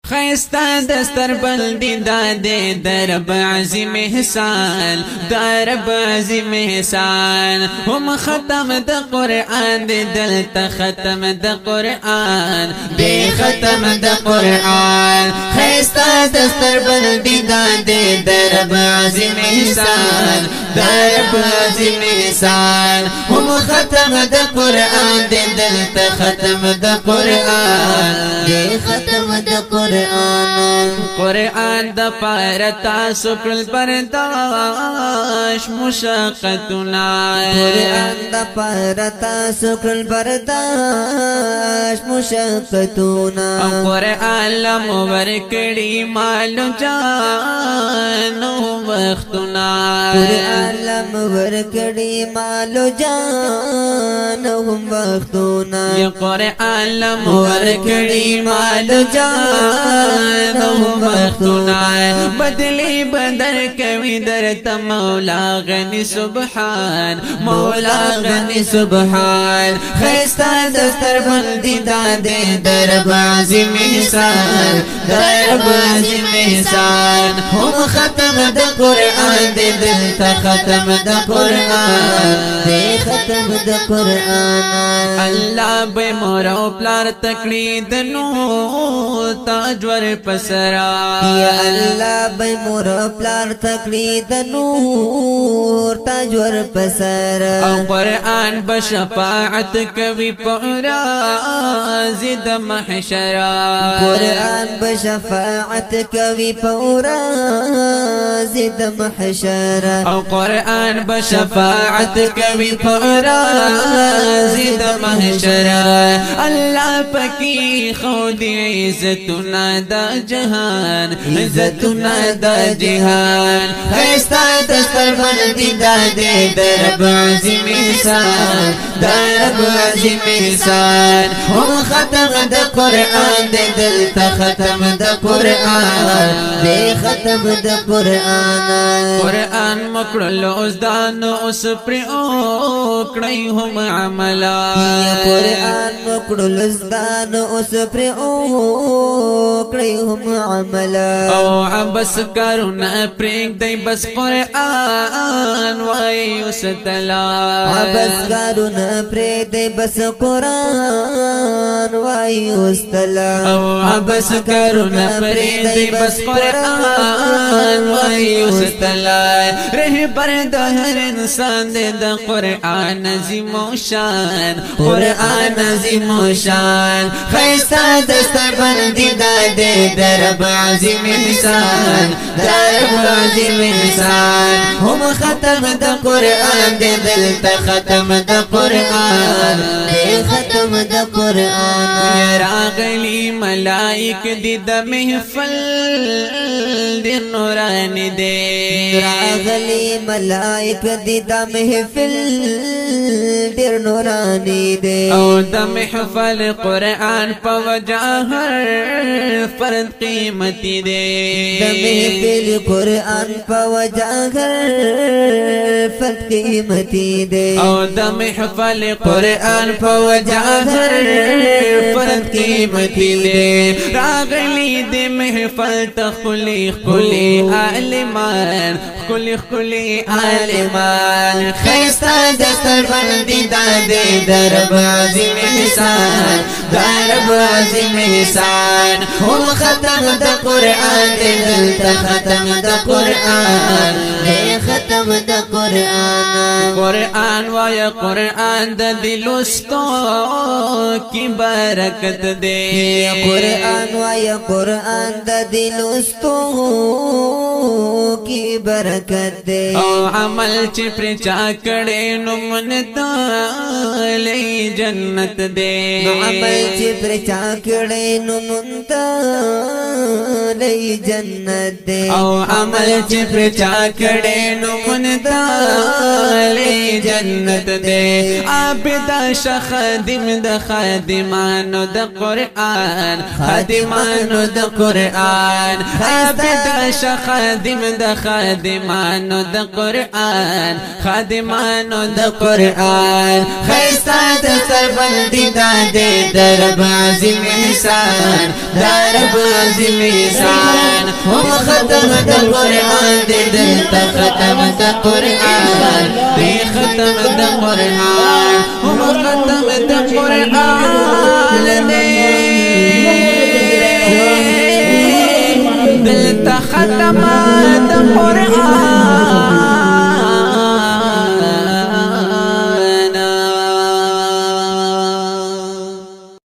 خیستا دستر بلدی داده درب عظیم احسان درب عظیم احسان هم ختم د قرآن دی دلتا ختم د قرآن دی ختم د قرآن خیستا دستر بلدی داده درب عظیم احسان درب عظیم احسان هم ختم د قرآن دی دلتا ختم د قرآن دی ختم د قرآن قرآن د پاره تاسو کړل برداشت مشقتنا قرآن د پاره تاسو کړل برداشت مشقتنا قرآن لمو ورکړي مال جان وختنا قرآن لمو ورکړي مال جان وختنا قرآن لمو ورکړي مال جان وختنا بدلی بدر کوي درته مولا غني سبحان مولا غني سبحان خيستا دستر بندي داده درب عظیم احسان درب عظیم احسان هم ختم د قرآن دی دلته ختم د قرآن دی ختم د قرآن الله به مور او پلار تکړی د نو تاج ور پسرا یا الله به مور پلار تکړی د نور تاج ور پسرا او قرآن بشفاعت کوي پورا زید محشرا قرآن بشفاعت کوي پورا زید محشرا او قرآن بشفاعت کوي پورا زید محشرا الله پکی خود عزتنا دا جهان عزتنا دا جهان خیستا دستر بندی داده درب عظیم احسان درب عظیم احسان هم ختم د قرآن دی دلتا ختم د قرآن دی ختم د قرآن قرآن مکړل اوس دان اوس پر اوکړی هم عملا قرآن مکړل اوس دان اوس پر اوکړی هم عملا او عبس کارونه پرېږ دی بس قرآن وای اوس تلا عبس کارونه پرېږ دی بس قرآن وای اوس تلا او عبس کارونه پرېږ دی بس قرآن وای اوس تلا رهبر د هر انسان دی د قرآن عظیم شان قرآن عظیم شان خیستا دستر بندی داده درب عظیم احسان درب عظیم احسان هم ختم د قرآن دی دلتا ختم د قرآن دی ختم د قرآن راغلی ملائک دی د محفل دی نورانی دی راغلی ملائک دی د محفل ډیر نورانی دی او د محفل قرآن په وجه هر فرد قیمتي دی د محفل قرآن په وجه هر فرد قیمتي دی او د محفل قرآن په وجه هر فرد قیمتي دی راغلی د محفل تخلی خلی عالمان خلی خلی عالمان خیستا دستر بندی داده درب عظیم احسان درب عظیم احسان هم ختم د قرآن دی دلتا ختم د قرآن دی ختم د قرآن قرآن وای قرآن د دلستو کی برکت دی قرآن وای قرآن د دلستو کی برکت دی او عمل چې پر چا کړي نو منتا لې جنت دی عمل چې پر چا کړي نو منتا لې جنت دی او عمل چې پر چا کړي نو منتا لې جنت دی عابد خادم د خادمانو د قرآن خادمانو د قرآن عابد خادم د خادمانو د قرآن خادمانو د قرآن خیستا د سربندی داده درب عظیم احسان درب عظیم عظیم احسان هم ختم د قرآن دی دلته ختم د قرآن دی ختم د قرآن هم ختم د قرآن دی دلته ختم